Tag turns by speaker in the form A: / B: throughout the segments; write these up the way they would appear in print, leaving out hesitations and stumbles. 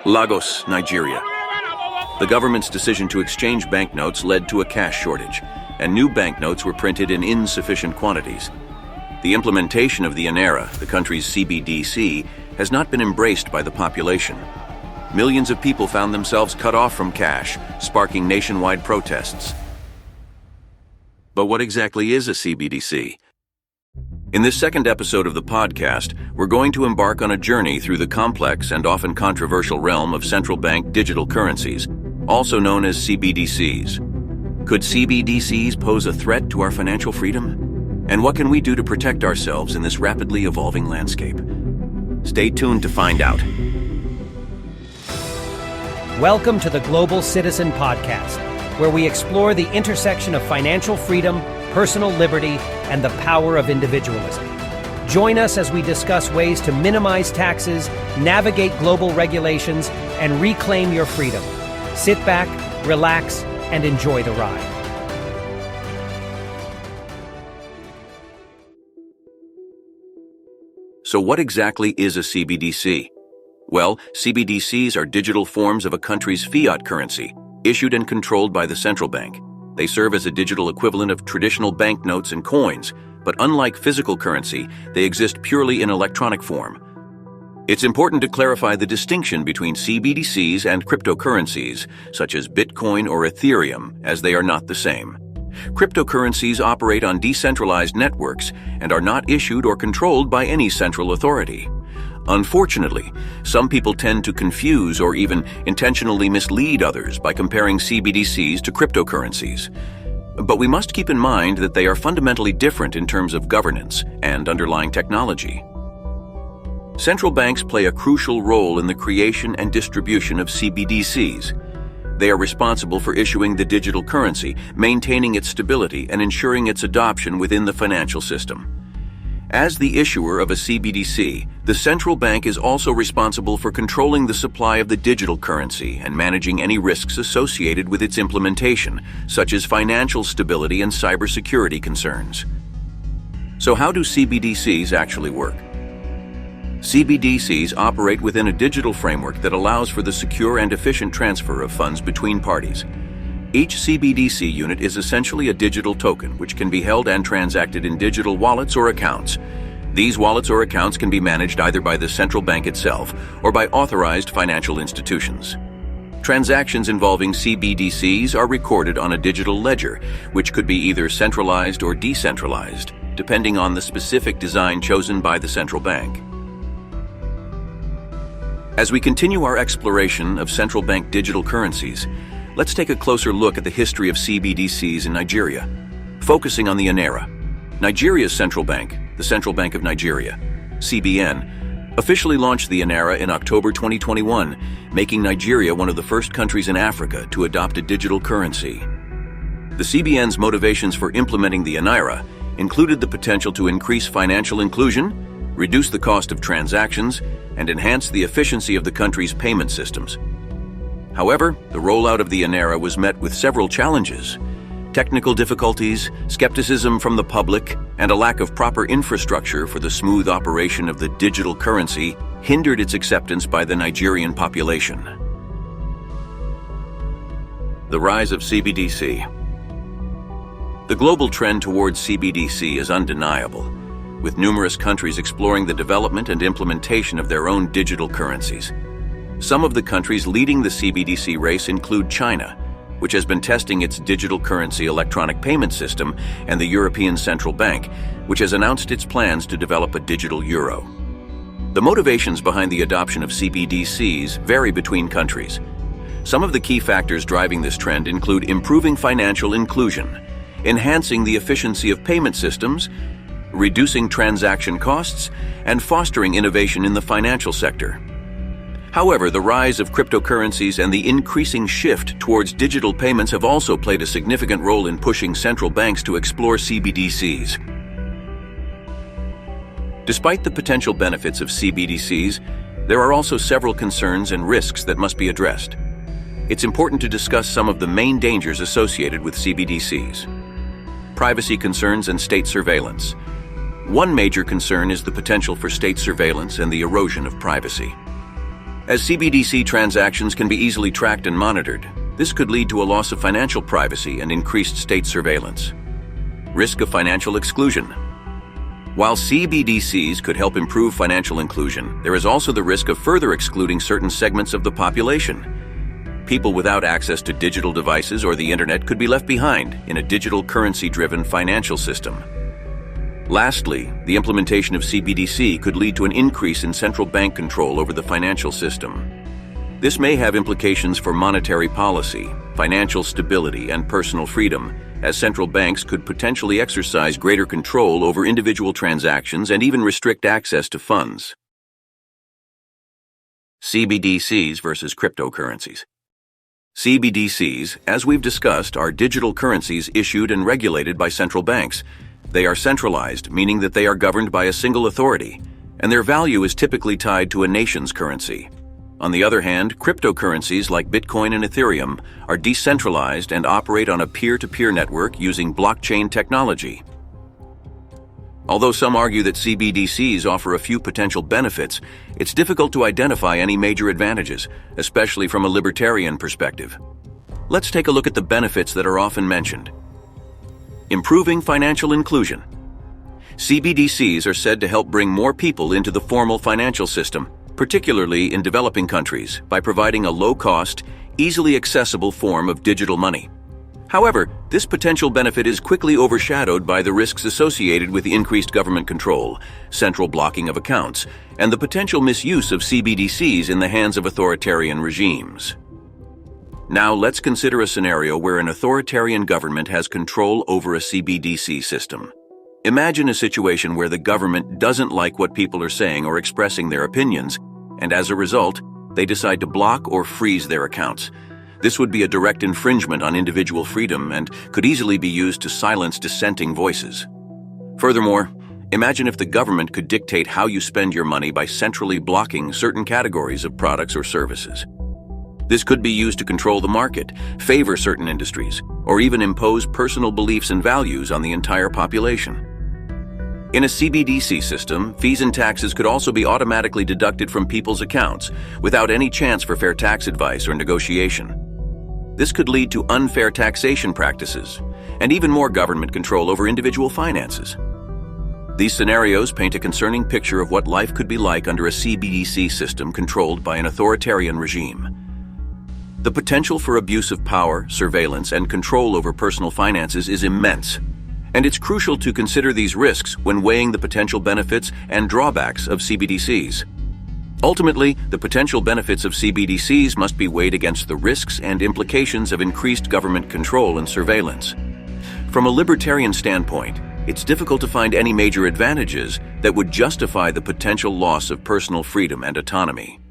A: Lagos, Nigeria. The government's decision to exchange banknotes led to a cash shortage, and new banknotes were printed in insufficient quantities. The implementation of the eNaira, the country's CBDC, has not been embraced by the population. Millions of people found themselves cut off from cash, sparking nationwide protests. But what exactly is a CBDC? In this second episode of the podcast, we're going to embark on a journey through the complex and often controversial realm of central bank digital currencies, also known as CBDCs. Could CBDCs pose a threat to our financial freedom? And what can we do to protect ourselves in this rapidly evolving landscape? Stay tuned to find out.
B: Welcome to the Global Citizen Podcast, where we explore the intersection of financial freedom, personal liberty, and the power of individualism. Join us as we discuss ways to minimize taxes, navigate global regulations, and reclaim your freedom. Sit back, relax, and enjoy the ride.
A: So what exactly is a CBDC? Well, CBDCs are digital forms of a country's fiat currency, issued and controlled by the central bank. They serve as a digital equivalent of traditional banknotes and coins, but unlike physical currency, they exist purely in electronic form. It's important to clarify the distinction between CBDCs and cryptocurrencies, such as Bitcoin or Ethereum, as they are not the same. Cryptocurrencies operate on decentralized networks and are not issued or controlled by any central authority. Unfortunately, some people tend to confuse or even intentionally mislead others by comparing CBDCs to cryptocurrencies. But we must keep in mind that they are fundamentally different in terms of governance and underlying technology. Central banks play a crucial role in the creation and distribution of CBDCs. They are responsible for issuing the digital currency, maintaining its stability, and ensuring its adoption within the financial system. As the issuer of a CBDC, the central bank is also responsible for controlling the supply of the digital currency and managing any risks associated with its implementation, such as financial stability and cybersecurity concerns. So how do CBDCs actually work? CBDCs operate within a digital framework that allows for the secure and efficient transfer of funds between parties. Each CBDC unit is essentially a digital token, which can be held and transacted in digital wallets or accounts. These wallets or accounts can be managed either by the central bank itself or by authorized financial institutions. Transactions involving CBDCs are recorded on a digital ledger, which could be either centralized or decentralized, depending on the specific design chosen by the central bank. As we continue our exploration of central bank digital currencies, let's take a closer look at the history of CBDCs in Nigeria, focusing on the eNaira. Nigeria's central bank, the Central Bank of Nigeria, CBN, officially launched the eNaira in October 2021, making Nigeria one of the first countries in Africa to adopt a digital currency. The CBN's motivations for implementing the eNaira included the potential to increase financial inclusion, reduce the cost of transactions, and enhance the efficiency of the country's payment systems. However, the rollout of the eNaira was met with several challenges. Technical difficulties, skepticism from the public, and a lack of proper infrastructure for the smooth operation of the digital currency hindered its acceptance by the Nigerian population. The rise of CBDC. The global trend towards CBDC is undeniable, with numerous countries exploring the development and implementation of their own digital currencies. Some of the countries leading the CBDC race include China, which has been testing its digital currency electronic payment system, and the European Central Bank, which has announced its plans to develop a digital euro. The motivations behind the adoption of CBDCs vary between countries. Some of the key factors driving this trend include improving financial inclusion, enhancing the efficiency of payment systems, reducing transaction costs, and fostering innovation in the financial sector. However, the rise of cryptocurrencies and the increasing shift towards digital payments have also played a significant role in pushing central banks to explore CBDCs. Despite the potential benefits of CBDCs, there are also several concerns and risks that must be addressed. It's important to discuss some of the main dangers associated with CBDCs. Privacy concerns and state surveillance. One major concern is the potential for state surveillance and the erosion of privacy. As CBDC transactions can be easily tracked and monitored, this could lead to a loss of financial privacy and increased state surveillance. Risk of financial exclusion. While CBDCs could help improve financial inclusion, there is also the risk of further excluding certain segments of the population. People without access to digital devices or the internet could be left behind in a digital currency-driven financial system. Lastly, the implementation of CBDC could lead to an increase in central bank control over the financial system. This may have implications for monetary policy, financial stability, and personal freedom, as central banks could potentially exercise greater control over individual transactions and even restrict access to funds. CBDCs versus cryptocurrencies. CBDCs, as we've discussed, are digital currencies issued and regulated by central banks. They are centralized, meaning that they are governed by a single authority, and their value is typically tied to a nation's currency. On the other hand, cryptocurrencies like Bitcoin and Ethereum are decentralized and operate on a peer-to-peer network using blockchain technology. Although some argue that CBDCs offer a few potential benefits, it's difficult to identify any major advantages, especially from a libertarian perspective. Let's take a look at the benefits that are often mentioned. Improving financial inclusion. CBDCs are said to help bring more people into the formal financial system, particularly in developing countries, by providing a low-cost, easily accessible form of digital money. However, this potential benefit is quickly overshadowed by the risks associated with increased government control, central blocking of accounts, and the potential misuse of CBDCs in the hands of authoritarian regimes. Now let's consider a scenario where an authoritarian government has control over a CBDC system. Imagine a situation where the government doesn't like what people are saying or expressing their opinions, and as a result, they decide to block or freeze their accounts. This would be a direct infringement on individual freedom and could easily be used to silence dissenting voices. Furthermore, imagine if the government could dictate how you spend your money by centrally blocking certain categories of products or services. This could be used to control the market, favor certain industries, or even impose personal beliefs and values on the entire population. In a CBDC system, fees and taxes could also be automatically deducted from people's accounts without any chance for fair tax advice or negotiation. This could lead to unfair taxation practices and even more government control over individual finances. These scenarios paint a concerning picture of what life could be like under a CBDC system controlled by an authoritarian regime. The potential for abuse of power, surveillance, and control over personal finances is immense, and it's crucial to consider these risks when weighing the potential benefits and drawbacks of CBDCs. Ultimately, the potential benefits of CBDCs must be weighed against the risks and implications of increased government control and surveillance. From a libertarian standpoint, it's difficult to find any major advantages that would justify the potential loss of personal freedom and autonomy.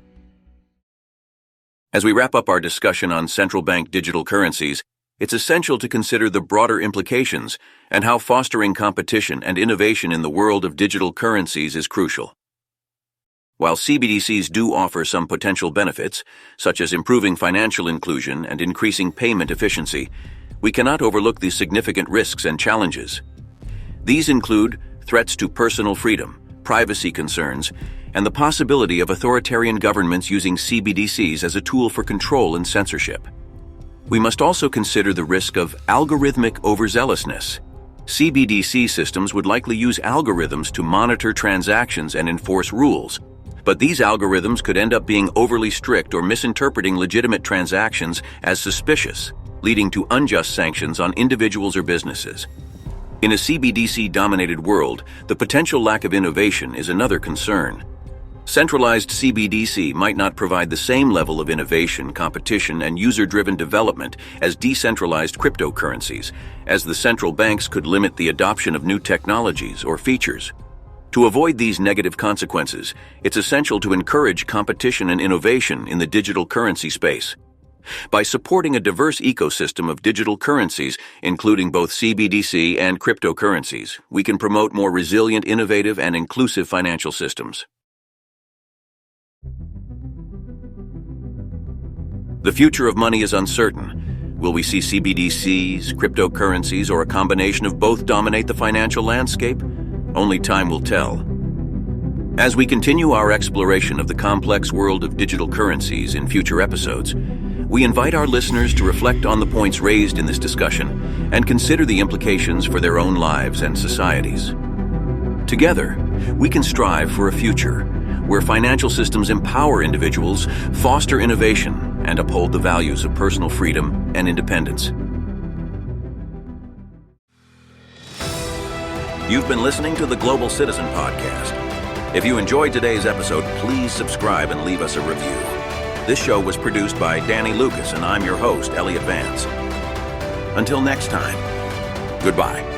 A: As we wrap up our discussion on central bank digital currencies, it's essential to consider the broader implications and how fostering competition and innovation in the world of digital currencies is crucial. While CBDCs do offer some potential benefits, such as improving financial inclusion and increasing payment efficiency, we cannot overlook the significant risks and challenges. These include threats to personal freedom, privacy concerns, and the possibility of authoritarian governments using CBDCs as a tool for control and censorship. We must also consider the risk of algorithmic overzealousness. CBDC systems would likely use algorithms to monitor transactions and enforce rules, but these algorithms could end up being overly strict or misinterpreting legitimate transactions as suspicious, leading to unjust sanctions on individuals or businesses. In a CBDC-dominated world, the potential lack of innovation is another concern. Centralized CBDC might not provide the same level of innovation, competition, and user-driven development as decentralized cryptocurrencies, as the central banks could limit the adoption of new technologies or features. To avoid these negative consequences, it's essential to encourage competition and innovation in the digital currency space. By supporting a diverse ecosystem of digital currencies, including both CBDC and cryptocurrencies, we can promote more resilient, innovative, and inclusive financial systems. The future of money is uncertain. Will we see CBDCs, cryptocurrencies, or a combination of both dominate the financial landscape? Only time will tell. As we continue our exploration of the complex world of digital currencies in future episodes, we invite our listeners to reflect on the points raised in this discussion and consider the implications for their own lives and societies. Together, we can strive for a future where financial systems empower individuals, foster innovation, and uphold the values of personal freedom and independence. You've been listening to the Global Citizen Podcast. If you enjoyed today's episode, please subscribe and leave us a review. This show was produced by Danny Lucas, and I'm your host, Elliot Vance. Until next time, goodbye.